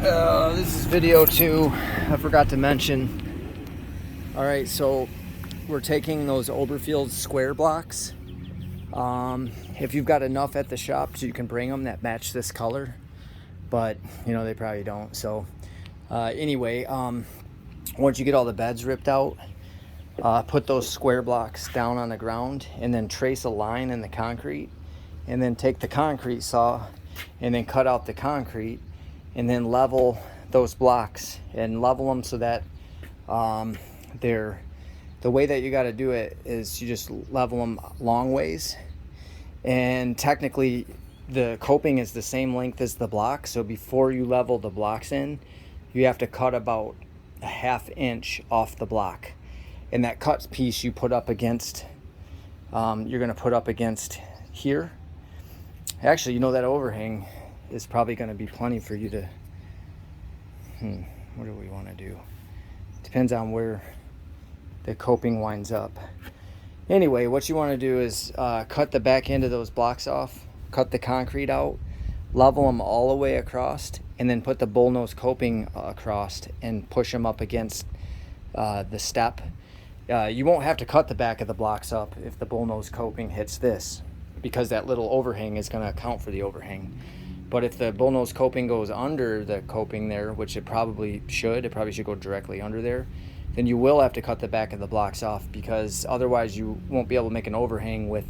This is video 2. I forgot to mention. Alright, so we're taking those Oberfield square blocks. If you've got enough at the shop, so you can bring them that match this color, but you know they probably don't. So anyway, once you get all the beds ripped out, put those square blocks down on the ground and then trace a line in the concrete, and then take the concrete saw and then cut out the concrete and then level those blocks and level them so that the way that you got to do it is you just level them long ways, and technically the coping is the same length as the block. So before you level the blocks in, you have to cut about a ½ inch off the block, and that cut piece you put up against you're going to put up against here. Actually, you know, that overhang is probably going to be plenty for you to what do we want to do? Depends on where the coping winds up. Anyway, what you want to do is cut the back end of those blocks off, cut the concrete out, level them all the way across, and then put the bullnose coping across and push them up against the step. You won't have to cut the back of the blocks up if the bullnose coping hits this, because that little overhang is going to account for the overhang. But if the bullnose coping goes under the coping there, which it probably should go directly under there, then you will have to cut the back of the blocks off, because otherwise you won't be able to make an overhang with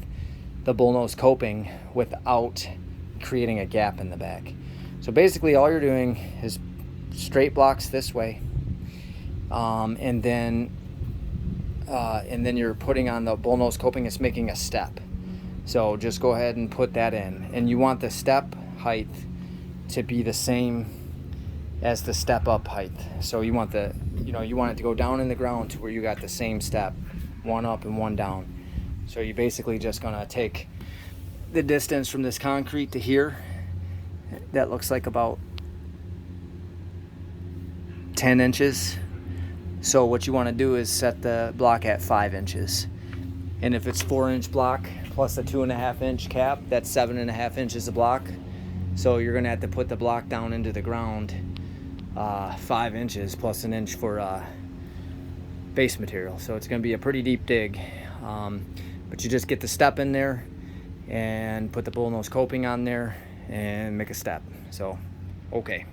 the bullnose coping without creating a gap in the back. So basically all you're doing is straight blocks this way, and then you're putting on the bullnose coping. It's making a step. So just go ahead and put that in, and you want the step height to be the same as the step up height. So you want it to go down in the ground to where you got the same step, one up and one down. So you're basically just gonna take the distance from this concrete to here. That looks like about 10 inches. So what you want to do is set the block at 5 inches. And if it's 4-inch block plus a 2.5-inch cap, that's 7.5 inches a block. So you're gonna have to put the block down into the ground 5 inches plus an inch for base material. So it's gonna be a pretty deep dig, but you just get the step in there and put the bullnose coping on there and make a step. So okay.